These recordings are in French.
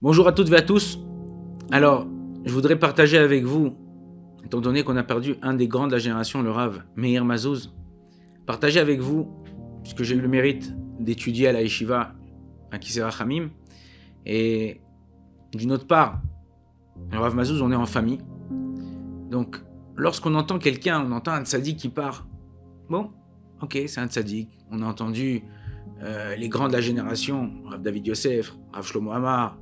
Bonjour à toutes et à tous. Alors, je voudrais partager avec vous, étant donné qu'on a perdu un des grands de la génération, le Rav Meir Mazouz, partager avec vous, puisque j'ai eu le mérite d'étudier à la Yeshiva à Kisei Rachamim, et d'une autre part, le Rav Mazouz, on est en famille. Donc, lorsqu'on entend quelqu'un, on entend un tzaddik qui part, bon, ok, c'est un tzaddik. On a entendu les grands de la génération, Rav David Yosef, Rav Shlomo Amar,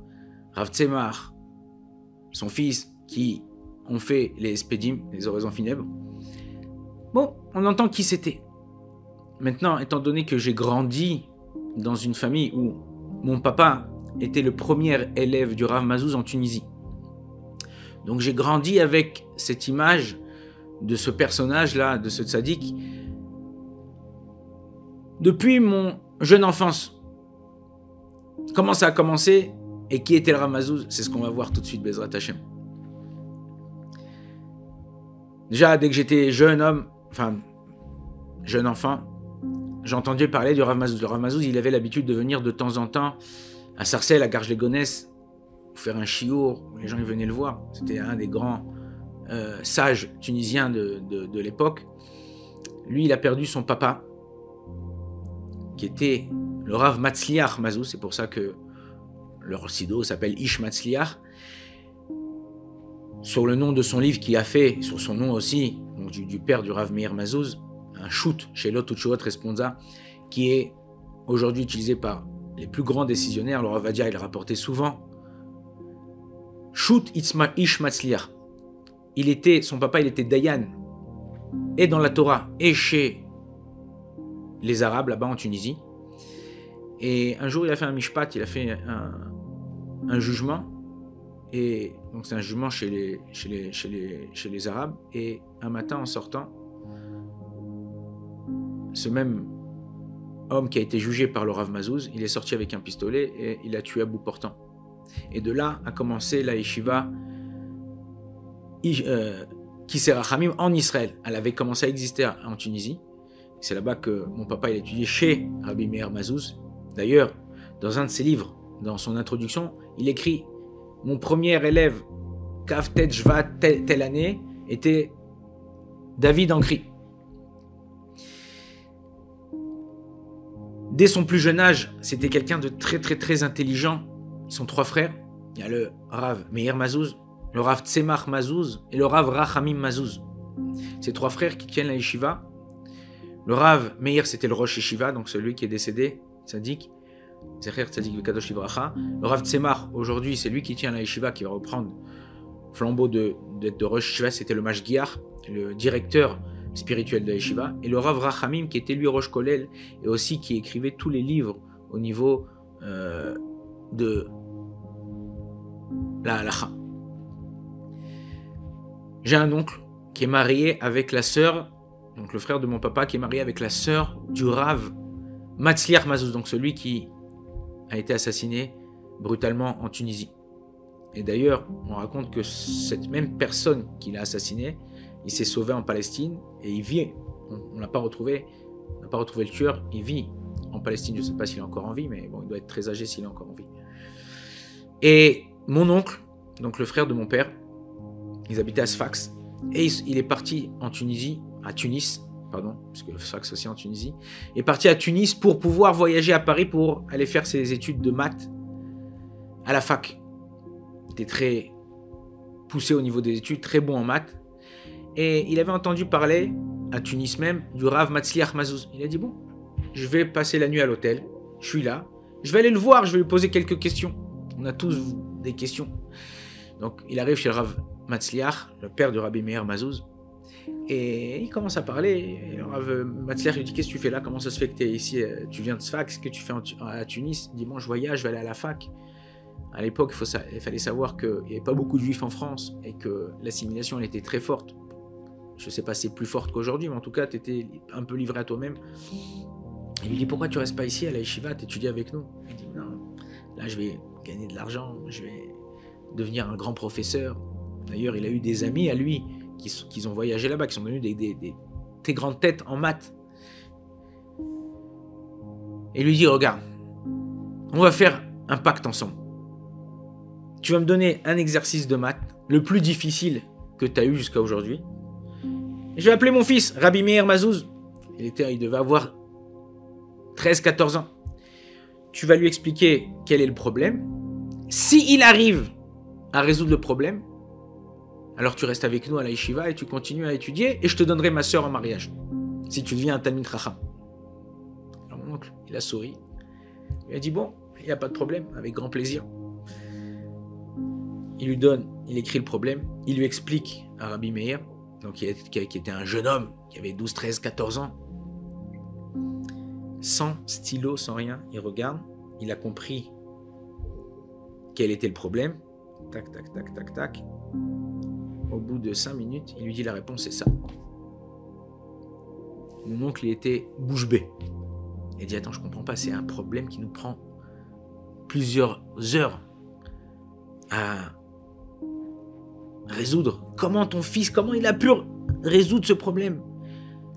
Rav Tzemach, son fils, qui ont fait les Espedim, les oraisons funèbres. Bon, on entend qui c'était. Maintenant, étant donné que j'ai grandi dans une famille où mon papa était le premier élève du Rav Mazouz en Tunisie. Donc j'ai grandi avec cette image de ce personnage-là, de ce tzaddik, depuis mon jeune enfance. Comment ça a commencé et qui était le Rav Mazouz, c'est ce qu'on va voir tout de suite, Bezrat Hashem. Déjà, dès que j'étais jeune enfant, j'ai entendu parler du Rav Mazouz. Le Rav Mazouz, il avait l'habitude de venir de temps en temps à Sarcelles, à Garges-les-Gonesse, faire un chiour, les gens ils venaient le voir. C'était un des grands sages tunisiens de l'époque. Lui, il a perdu son papa, qui était le Rav Matzliach Mazouz. C'est pour ça que leur sido s'appelle Ish Matzliach. Sur le nom de son livre qu'il a fait, sur son nom aussi, donc du père du Rav Meir Mazouz, un shoot chez Lot Responsa, qui est aujourd'hui utilisé par les plus grands décisionnaires. Le Rav Vadia, il rapportait souvent. Shoot Ish Matzliach. Son papa, il était Dayan, et dans la Torah, et chez les Arabes, là-bas en Tunisie. Et un jour, il a fait un mishpat, il a fait un jugement. Et donc c'est un jugement chez les Arabes. Et un matin, en sortant, ce même homme qui a été jugé par le Rav Mazouz, il est sorti avec un pistolet et il a tué à bout portant. Et de là a commencé la yeshiva Kisei Rachamim en Israël. Elle avait commencé à exister en Tunisie. C'est là-bas que mon papa il a étudié chez Rabbi Meir Mazouz. D'ailleurs, dans un de ses livres, dans son introduction, il écrit: mon premier élève, Kaftet Shvat, telle année, était David Ankri. Dès son plus jeune âge, c'était quelqu'un de très très très intelligent. Ils sont trois frères. Il y a le Rav Meir Mazouz, le Rav Tzemach Mazouz et le Rav Rachamim Mazouz. Ces trois frères qui tiennent la yeshiva. Le Rav Meir, c'était le Rosh Yeshiva, donc celui qui est décédé, tzaddik. Zecher Tzadik Vekadosh Livracha. Le Rav Tzemach, aujourd'hui, c'est lui qui tient la yeshiva, qui va reprendre flambeau de Rosh Yeshiva, c'était le Mashgiach, le directeur spirituel de la yeshiva. Et le Rav Rachamim, qui était lui Rosh Kolel, et aussi qui écrivait tous les livres au niveau de la halacha. J'ai un oncle qui est marié avec la sœur, donc le frère de mon papa, qui est marié avec la sœur du Rav Matzliach Mazouz, donc celui qui a été assassiné brutalement en Tunisie. Et d'ailleurs, on raconte que cette même personne qui l'a assassiné, il s'est sauvé en Palestine et il vit. On n'a pas retrouvé le tueur. Il vit en Palestine. Je ne sais pas s'il est encore en vie, mais bon, il doit être très âgé s'il est encore en vie. Et mon oncle, donc le frère de mon père, ils habitaient à Sfax et il est parti en Tunisie, à Tunis. Pardon, parce que Sfax aussi en Tunisie, est parti à Tunis pour pouvoir voyager à Paris pour aller faire ses études de maths à la fac. Il était très poussé au niveau des études, très bon en maths. Et il avait entendu parler, à Tunis même, du Rav Matzliach Mazouz. Il a dit, bon, je vais passer la nuit à l'hôtel, je suis là, je vais aller le voir, je vais lui poser quelques questions. On a tous des questions. Donc il arrive chez le Rav Matzliach, le père du Rabbi Meir Mazouz. Et il commence à parler. Et le Rav Matzliach lui dit: qu'est-ce que tu fais là? Comment ça se fait que tu es ici? Tu viens de Sfax? Qu'est-ce que tu fais à Tunis? Il dit: bon, je voyage, je vais aller à la fac. À l'époque, il fallait savoir qu'il n'y avait pas beaucoup de juifs en France et que l'assimilation elle était très forte. Je ne sais pas si c'est plus forte qu'aujourd'hui, mais en tout cas, tu étais un peu livré à toi-même. Il lui dit: pourquoi tu ne restes pas ici à la yeshiva, t'étudies avec nous? Il dit: non, là je vais gagner de l'argent, je vais devenir un grand professeur. D'ailleurs, il a eu des amis à lui qui ont voyagé là-bas, qui sont devenus des très grandes têtes en maths. Et lui dit: regarde, on va faire un pacte ensemble. tu vas me donner un exercice de maths, le plus difficile que tu as eu jusqu'à aujourd'hui. Je vais appeler mon fils, Rabbi Meir Mazouz. Il devait avoir 13-14 ans. Tu vas lui expliquer quel est le problème. S'il arrive à résoudre le problème, alors tu restes avec nous à la yeshiva et tu continues à étudier et je te donnerai ma sœur en mariage. Si tu deviens un Talmid Chacham. Alors mon oncle, il a souri. Il a dit bon, il n'y a pas de problème, avec grand plaisir. Il écrit le problème, il lui explique à Rabbi Meir, donc qui était un jeune homme, qui avait 12, 13, 14 ans, sans stylo, sans rien, il regarde, il a compris quel était le problème, tac, tac, tac, tac, tac. Au bout de 5 minutes, il lui dit la réponse, c'est ça. Mon oncle, il était bouche bée. Il dit, attends, je comprends pas, c'est un problème qui nous prend plusieurs heures à résoudre. Comment ton fils, comment il a pu résoudre ce problème?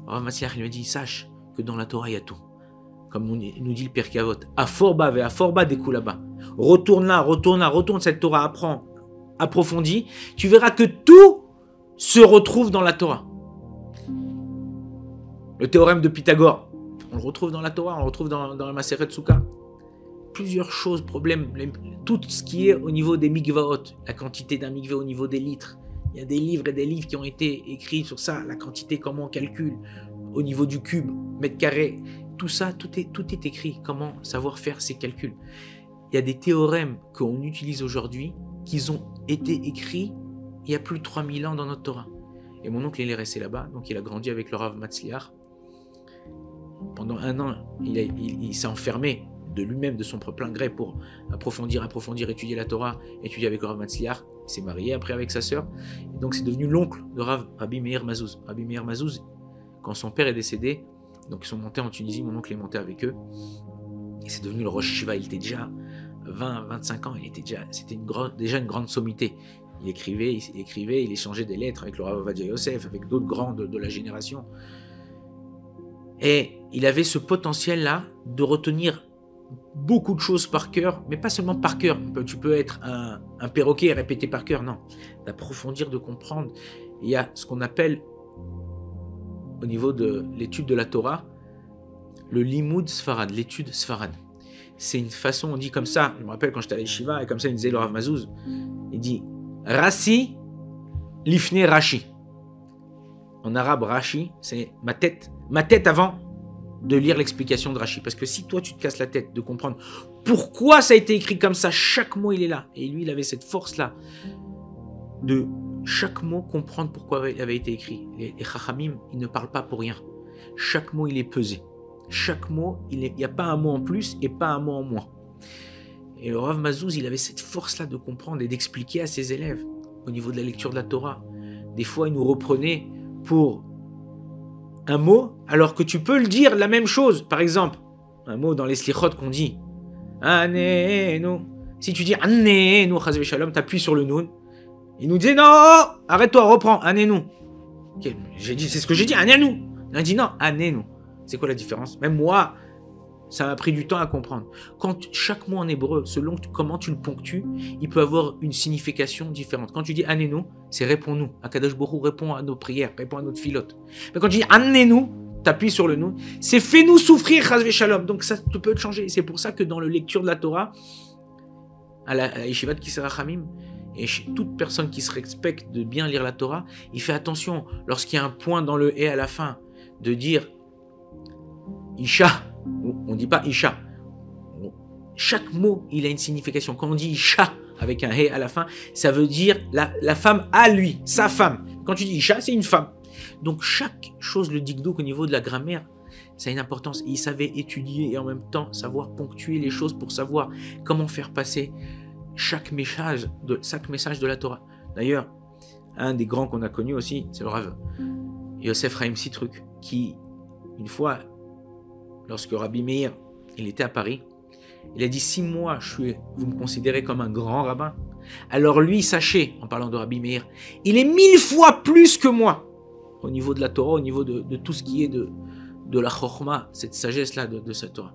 Rav Matzliach, il lui a dit, sache que dans la Torah, il y a tout. Comme nous dit le Pirkei Avot, Aforba ve Aforba deku là-bas. Retourne cette Torah, apprends, approfondis. Tu verras que tout se retrouve dans la Torah. Le théorème de Pythagore, on le retrouve dans la Torah, on le retrouve dans la Maseret Souka. Plusieurs choses, problèmes, tout ce qui est au niveau des mikvaot, la quantité d'un mikvé au niveau des litres. Il y a des livres et des livres qui ont été écrits sur ça, la quantité, comment on calcule, au niveau du cube, mètre carré, tout ça, tout est écrit, comment savoir faire ces calculs. Il y a des théorèmes qu'on utilise aujourd'hui, qui ont été écrits il y a plus de 3000 ans dans notre Torah. Et mon oncle, il est resté là-bas, donc il a grandi avec le Rav Matzliach. Pendant 1 an, il s'est enfermé de lui-même, de son propre plein gré, pour approfondir, étudier la Torah, étudier avec le Rav Matzliach. Il s'est marié après avec sa sœur. Et donc c'est devenu l'oncle de Rabbi Meir Mazouz. Rabbi Meir Mazouz, quand son père est décédé, donc ils sont montés en Tunisie, mon oncle est monté avec eux. Et c'est devenu le Rosh Shiva. Il était déjà 20-25 ans, c'était déjà une grande sommité. Il écrivait, il échangeait des lettres avec le Rav Ovadia Yosef, avec d'autres grands de la génération. Et il avait ce potentiel-là de retenir beaucoup de choses par cœur, mais pas seulement par cœur. Tu peux être un perroquet et répéter par cœur, non. D'approfondir, de comprendre. Il y a ce qu'on appelle, au niveau de l'étude de la Torah, le limud sfarad, l'étude sfarad. C'est une façon, on dit comme ça, je me rappelle quand j'étais à l'Yeshiva, et comme ça il disait le Rav Mazouz, il dit Rassi lifne Rashi. En arabe, Rashi, c'est ma tête avant de lire l'explication de Rashi. Parce que si toi tu te casses la tête de comprendre pourquoi ça a été écrit comme ça, chaque mot il est là. Et lui il avait cette force-là de chaque mot comprendre pourquoi il avait été écrit. Les Chachamim, ils ne parlent pas pour rien. Chaque mot il est pesé. Chaque mot, il n'y a pas un mot en plus et pas un mot en moins. Et le Rav Mazouz, il avait cette force-là de comprendre et d'expliquer à ses élèves au niveau de la lecture de la Torah. Des fois, il nous reprenait pour un mot, alors que tu peux le dire la même chose. Par exemple, un mot dans les slichot qu'on dit Anénou. Si tu dis Anénou, Chazvé Shalom, t'appuies sur le noun. Il nous disait non, arrête-toi, reprends, Anénou. Okay, c'est ce que j'ai dit, Anénou. Il a dit non, Anénou. C'est quoi la différence? Même moi, ça m'a pris du temps à comprendre. Quand chaque mot en hébreu, selon comment tu le ponctues, il peut avoir une signification différente. Quand tu dis Anénou, c'est réponds-nous. Akadosh Borou répond à nos prières, répond à notre filote. Mais quand tu dis Anénou, t'appuies sur le nous, c'est fais-nous souffrir, Chazvé Shalom. Donc ça peut te changer. C'est pour ça que dans la lecture de la Torah, à la Yeshiva de Kisei Rachamim, et chez toute personne qui se respecte de bien lire la Torah, il fait attention, lorsqu'il y a un point dans le « et » à la fin, de dire Isha, on ne dit pas Isha. Chaque mot, il a une signification. Quand on dit Isha avec un He à la fin, ça veut dire la femme à lui, sa femme. Quand tu dis Isha, c'est une femme. Donc chaque chose, le dikdouk au niveau de la grammaire, ça a une importance. Il savait étudier et en même temps savoir ponctuer les choses pour savoir comment faire passer chaque message de la Torah. D'ailleurs, un des grands qu'on a connu aussi, c'est le Rav Yosef Chaim Sitruk, qui, une fois, lorsque Rabbi Meir, il était à Paris, il a dit, si moi, vous me considérez comme un grand rabbin, alors lui, sachez, en parlant de Rabbi Meir, il est 1000 fois plus que moi, au niveau de la Torah, au niveau de tout ce qui est de la Chokhmah, cette sagesse-là de cette Torah.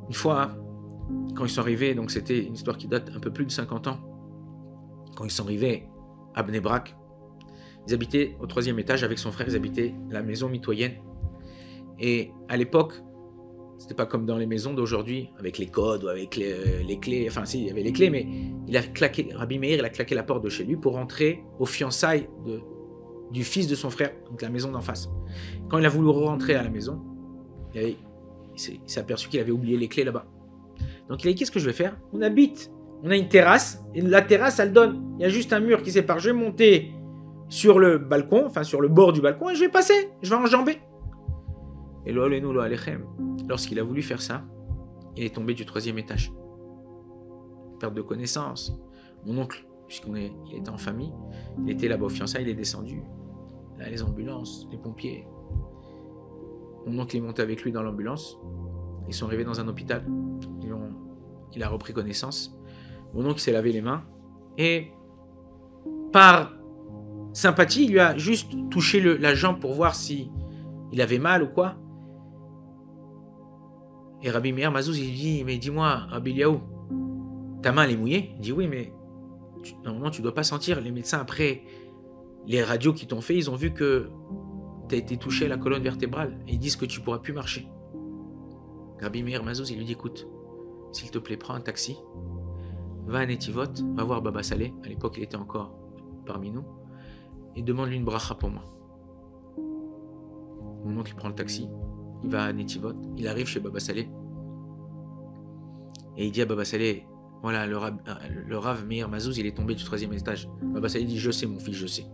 Une fois, quand ils sont arrivés, donc c'était une histoire qui date un peu plus de 50 ans, quand ils sont arrivés à Bnei Brak, ils habitaient au 3e étage avec son frère, ils habitaient la maison mitoyenne. Et à l'époque, c'était pas comme dans les maisons d'aujourd'hui, avec les codes ou avec les clés, enfin si, il y avait les clés, mais Rabbi Meir, il a claqué la porte de chez lui pour rentrer aux fiançailles du fils de son frère, donc la maison d'en face. Quand il a voulu rentrer à la maison, il s'est aperçu qu'il avait oublié les clés là-bas. Donc il a dit, qu'est-ce que je vais faire? On habite, on a une terrasse, et la terrasse, elle donne, il y a juste un mur qui sépare. Je vais monter sur le balcon, enfin sur le bord du balcon, et je vais passer, je vais enjamber. Et lo alenu lo alechem, lorsqu'il a voulu faire ça, il est tombé du 3e étage. Perte de connaissance. Mon oncle, il était en famille, il était là-bas au fiançailles, il est descendu. Là, les ambulances, les pompiers. Mon oncle est monté avec lui dans l'ambulance. Ils sont arrivés dans un hôpital. Il a repris connaissance. Mon oncle s'est lavé les mains. Et par sympathie, il lui a juste touché la jambe pour voir si il avait mal ou quoi. Et Rabbi Meir Mazouz, il lui dit, mais dis-moi, Rabbi Eliaou, ta main elle est mouillée? Il dit, oui, mais normalement tu ne dois pas sentir. Les médecins, après les radios qui t'ont fait, ils ont vu que tu as été touché à la colonne vertébrale. Et ils disent que tu ne pourras plus marcher. Rabbi Meir Mazouz, il lui dit, écoute, s'il te plaît, prends un taxi, va à Netivot, va voir Baba Saleh, à l'époque il était encore parmi nous, et demande-lui une bracha pour moi. Mon oncle il prend le taxi, il va à Netivot, il arrive chez Baba Saleh, et il dit à Baba Saleh, voilà, le Rav Meir Mazouz, il est tombé du 3e étage. Baba Saleh dit, je sais mon fils, je sais.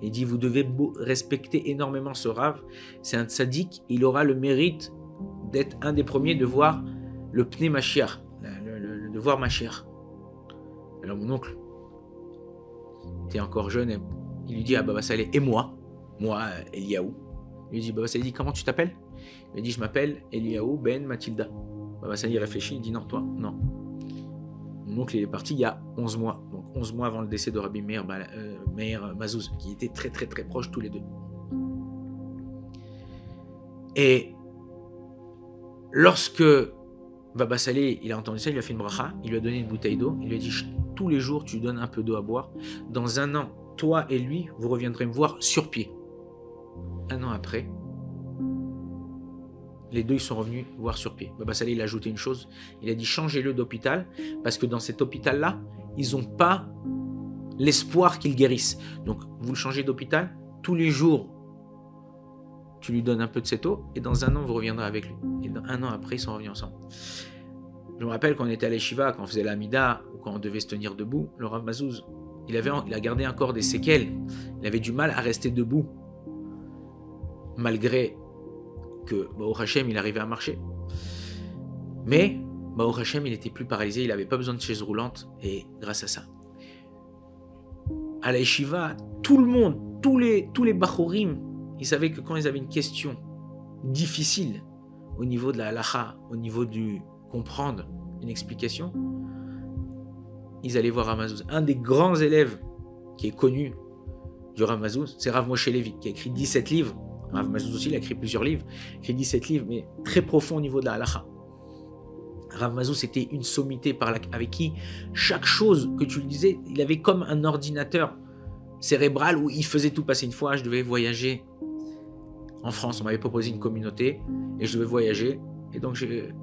Et il dit, vous devez respecter énormément ce Rav, c'est un tzaddik, il aura le mérite d'être un des premiers de voir le Pnei Mashiach, de voir Mashiach. Alors mon oncle était encore jeune, il lui dit à Baba Saleh, et moi, Eliaou. Il lui dit, Baba Saleh dit, comment tu t'appelles? Il lui dit, je m'appelle Eliaou Ben Matilda. Baba Saleh réfléchit, il dit, non, toi, non. Mon oncle il est parti il y a 11 mois, donc 11 mois avant le décès de Rabbi Meir Mazouz, qui étaient très très très proches tous les deux. Et lorsque Baba Saleh il a entendu ça, il lui a fait une bracha, il lui a donné une bouteille d'eau, il lui a dit, tous les jours tu donnes un peu d'eau à boire, dans un an, toi et lui, vous reviendrez me voir sur pied. Un an après, les deux ils sont revenus voir sur pied. Baba Saleh il a ajouté une chose, il a dit changez-le d'hôpital, parce que dans cet hôpital-là, ils n'ont pas l'espoir qu'il guérisse. Donc vous le changez d'hôpital, tous les jours, tu lui donnes un peu de cette eau, et dans un an, vous reviendrez avec lui. Et dans un an après, ils sont revenus ensemble. Je me rappelle quand on était à l'Eshiva, quand on faisait l'Amida, ou quand on devait se tenir debout, le Rav Mazouz, il a gardé encore des séquelles. Il avait du mal à rester debout, malgré que Baruch Hashem, il arrivait à marcher. Mais Baruch Hashem, il était plus paralysé, il n'avait pas besoin de chaise roulante, et grâce à ça. À la Yeshiva, tout le monde, tous les Bachorim, ils savaient que quand ils avaient une question difficile au niveau de la halacha, au niveau du comprendre une explication, ils allaient voir Rav Mazouz. Un des grands élèves qui est connu du Rav Mazouz, c'est Rav Moshe Levi, qui a écrit 17 livres. Rav Mazouz aussi, il a écrit plusieurs livres, il a écrit 17 livres, mais très profond au niveau de la halacha. Rav Mazouz, c'était une sommité avec qui chaque chose que tu lui disais, il avait comme un ordinateur cérébral où il faisait tout passer. Une fois, je devais voyager en France, on m'avait proposé une communauté et je devais voyager. Et donc,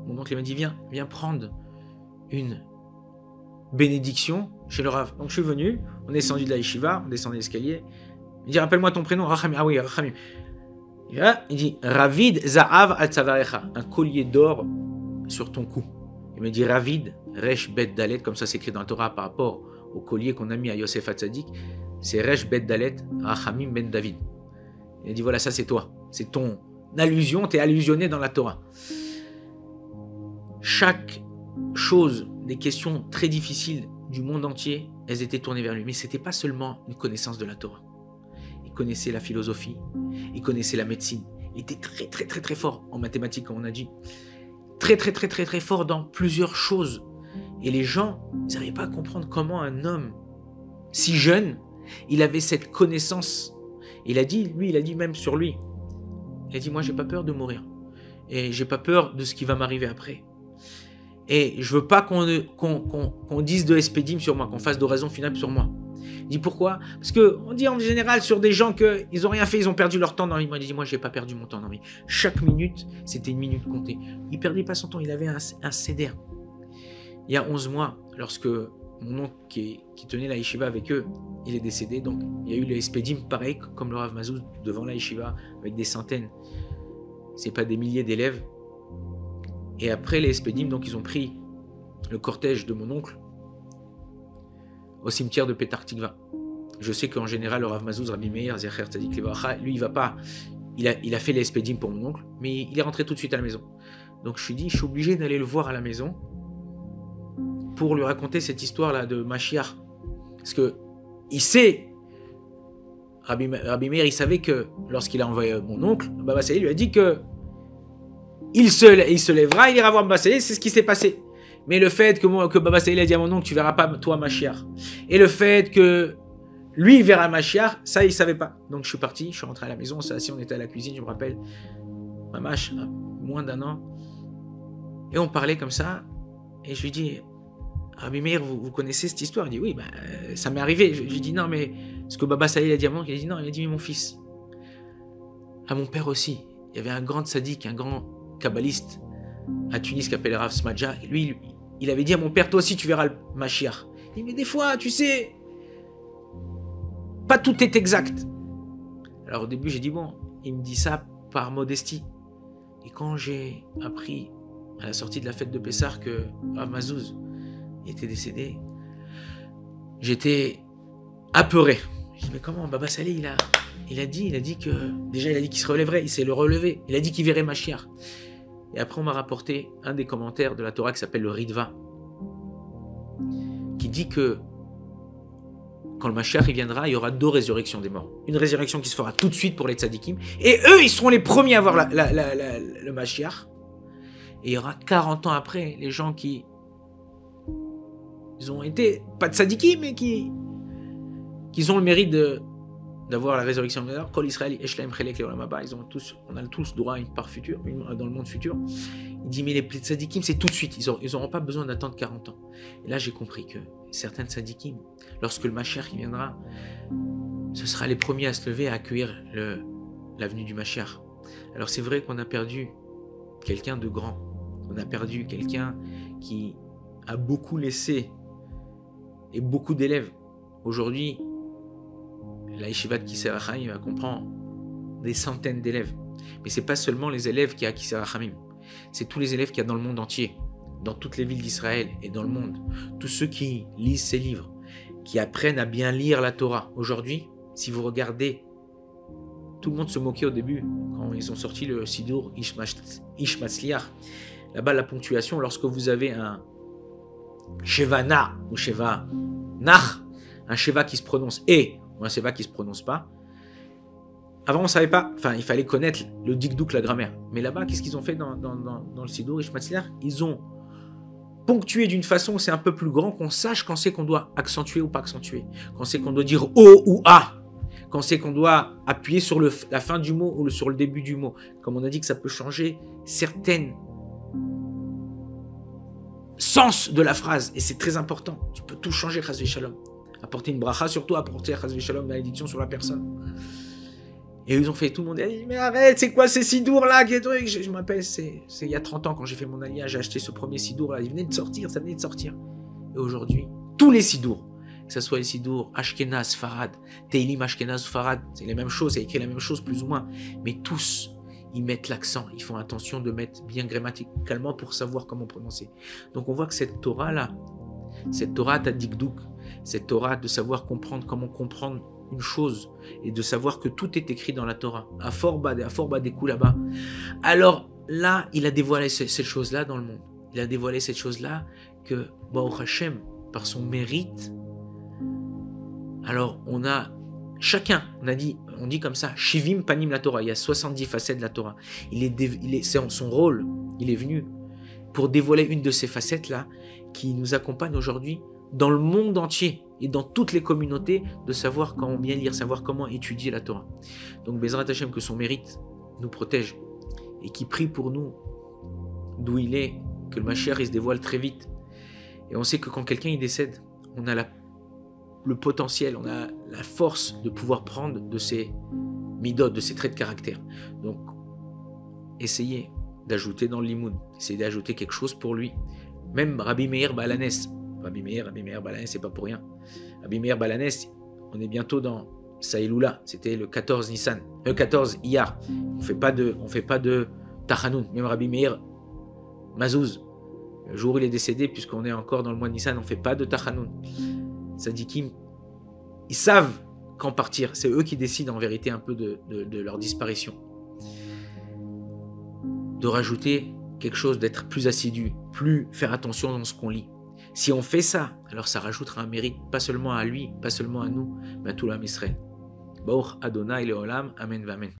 mon oncle m'a dit, viens prendre une bénédiction chez le Rav. Donc, je suis venu, on est descendu de la yeshiva, on descend l'escalier. Il dit, rappelle-moi ton prénom, Rachamim. Ah oui, Rachamim. Il dit, Ravid Zahav al Tzavarecha, un collier d'or sur ton cou. Il me dit, Ravid, Resh Bet Dalet, comme ça c'est écrit dans la Torah par rapport au collier qu'on a mis à Yosef Hatzadik, c'est Resh Bet Dalet, Rachamim Ben David. Il a dit, voilà, ça c'est toi. C'est ton allusion, tu es allusionné dans la Torah. Chaque chose, des questions très difficiles du monde entier, elles étaient tournées vers lui. Mais ce n'était pas seulement une connaissance de la Torah. Il connaissait la philosophie, il connaissait la médecine. Il était très très très très fort en mathématiques, comme on a dit. Très très très très très fort dans plusieurs choses. Et les gens, ils n'arrivaient pas à comprendre comment un homme si jeune, il avait cette connaissance. Il a dit même sur lui, il a dit, moi j'ai pas peur de mourir. Et j'ai pas peur de ce qui va m'arriver après. Et je veux pas qu'on dise de espédim sur moi, qu'on fasse de raison finale sur moi. Il dit pourquoi? Parce qu'on dit en général sur des gens qu'ils n'ont rien fait, ils ont perdu leur temps dans la vie. Moi, il dit, moi, je n'ai pas perdu mon temps dans la vie. Chaque minute, c'était une minute comptée. Il ne perdait pas son temps, il avait un céder. Il y a 11 mois, lorsque mon oncle qui tenait la yeshiva avec eux, il est décédé. Donc, il y a eu les espédim, pareil, comme le Rav Mazouz, devant la yeshiva, avec des centaines, c'est pas des milliers d'élèves. Et après les espédim, donc ils ont pris le cortège de mon oncle au cimetière de Petar Tikva. Je sais qu'en général, le Rav Mazouz, Rabbi Meir, Zecher Tzadik Levacha, lui, il va pas. Il a fait les espédim pour mon oncle, mais il est rentré tout de suite à la maison. Donc je suis obligé d'aller le voir à la maison pour lui raconter cette histoire-là de Mashiach. Parce que il sait, Rabbi Meir, il savait que lorsqu'il a envoyé mon oncle, Baba Salé lui a dit que il se lèvera, il ira voir Baba Salé, c'est ce qui s'est passé. Mais le fait que Baba Salé a dit à mon oncle, tu verras pas toi Mashiach. Et le fait que lui il verra Mashiach, ça il savait pas. Donc je suis parti, je suis rentré à la maison, on s'est assis, on était à la cuisine, je me rappelle, Mamash, moins d'1 an. Et on parlait comme ça, et je lui dis, Rabbi Meir, vous connaissez cette histoire? Il dit, oui, ça m'est arrivé. Je lui dis, non, mais ce que Baba Salé a dit à mon oncle, il a dit, non, il a dit, mais mon fils, à mon père aussi, il y avait un grand tzaddik, un grand kabbaliste à Tunis qui s'appelait Rav Smadja. Lui, il avait dit à mon père, toi aussi tu verras le Mashiach. Il dit, mais des fois, tu sais, pas tout est exact. Alors au début, j'ai dit, bon, il me dit ça par modestie. Et quand j'ai appris à la sortie de la fête de Pessah que Rav Mazouz était décédé, j'étais apeuré. Je dis, mais comment Baba Salé, il a dit que, déjà il a dit qu'il se relèverait, il s'est le relevé, il a dit qu'il verrait Mashiach. Et après on m'a rapporté un des commentaires de la Torah qui s'appelle le Ritva, qui dit que quand le Mashiach il viendra, il y aura 2 résurrections des morts. Une résurrection qui se fera tout de suite pour les tzadikim, et eux ils seront les premiers à voir le Mashiach. Et il y aura 40 ans après, les gens qui ils ont été, pas de tzadikim, mais qui ont le mérite d'avoir la résurrection. Kol Israël, Eshlaim Chelek Leolam Haba, on a tous droit à une part future, dans le monde futur. Il dit, mais les tzadikim, c'est tout de suite, ils n'auront pas besoin d'attendre 40 ans. Et là, j'ai compris que certains tzadikim, lorsque le Mashiach viendra, ce sera les premiers à se lever, à accueillir la venue du Mashiach. Alors c'est vrai qu'on a perdu quelqu'un de grand, on a perdu quelqu'un qui a beaucoup laissé, et beaucoup d'élèves. Aujourd'hui, la yeshiva de Kisei Rachamim comprend des centaines d'élèves. Mais ce n'est pas seulement les élèves qu'il y a à Kisei Rachamim. C'est tous les élèves qu'il y a dans le monde entier, dans toutes les villes d'Israël et dans le monde. Tous ceux qui lisent ces livres, qui apprennent à bien lire la Torah. Aujourd'hui, si vous regardez, tout le monde se moquait au début, quand ils ont sorti le Sidur Ish Matzliach. Là-bas, la ponctuation, lorsque vous avez un Sheva Na ou Sheva Nach, un Sheva qui se prononce et ou un Sheva qui se prononce pas. Avant, on ne savait pas, enfin, il fallait connaître le dikdouk, la grammaire. Mais là-bas, qu'est-ce qu'ils ont fait dans le Sidur Ish Matzliach? Ils ont ponctué d'une façon où c'est un peu plus grand, qu'on sache quand c'est qu'on doit accentuer ou pas accentuer, quand c'est qu'on doit dire O ou A, quand c'est qu'on doit appuyer sur la fin du mot ou sur le début du mot. Comme on a dit que ça peut changer certaines sens de la phrase, et c'est très important. Tu peux tout changer, chas v'shalom. Apporter une bracha, surtout apporter chas v'shalom, une malédiction sur la personne. Et ils ont fait, tout le monde a dit, mais arrête, c'est quoi ces sidours là? Je m'appelle, c'est il y a 30 ans quand j'ai fait mon aliyah, j'ai acheté ce premier sidour là, il venait de sortir, ça venait de sortir. Et aujourd'hui, tous les sidours, que ce soit les sidours Ashkenaz, Farad, Teilim Ashkenaz, Farad, c'est les mêmes choses, c'est écrit la même chose plus ou moins, mais tous, ils mettent l'accent, ils font attention de mettre bien grammaticalement pour savoir comment prononcer. Donc on voit que cette Torah-là, cette Torah Tadikdouk, cette Torah de savoir comprendre comment comprendre une chose et de savoir que tout est écrit dans la Torah, à Forba des coups là-bas. Alors là, il a dévoilé cette chose-là dans le monde. Il a dévoilé cette chose-là que, Baruch Hashem, par son mérite, alors on a chacun, on dit comme ça, Shivim Panim la Torah, il y a 70 facettes de la Torah. C'est son rôle, il est venu pour dévoiler une de ces facettes-là qui nous accompagne aujourd'hui dans le monde entier et dans toutes les communautés, de savoir comment bien lire, savoir comment étudier la Torah. Donc Bezrat Hashem, que son mérite nous protège et qui prie pour nous d'où il est que le Mashiach il se dévoile très vite. Et on sait que quand quelqu'un il décède, on a le potentiel, on a la force de pouvoir prendre de ses midot, de ses traits de caractère. Donc, essayez d'ajouter dans le limoud, essayez d'ajouter quelque chose pour lui. Même Rabbi Meir Balanes, Rabbi Meir Balanes, c'est pas pour rien. Rabbi Meir Balanes, on est bientôt dans Saïloula, c'était le 14 Nissan, le 14 Iyar. On fait pas de Tachanoun. Même Rabbi Meir Mazouz, le jour où il est décédé, puisqu'on est encore dans le mois de Nissan, on fait pas de Tachanoun. Sadikim, ils savent quand partir. C'est eux qui décident en vérité un peu de leur disparition. De rajouter quelque chose, d'être plus assidu, plus faire attention dans ce qu'on lit. Si on fait ça, alors ça rajoutera un mérite, pas seulement à lui, pas seulement à nous, mais à tout l'âme Israël. Baruch Adonai Leolam, Amen Vamen.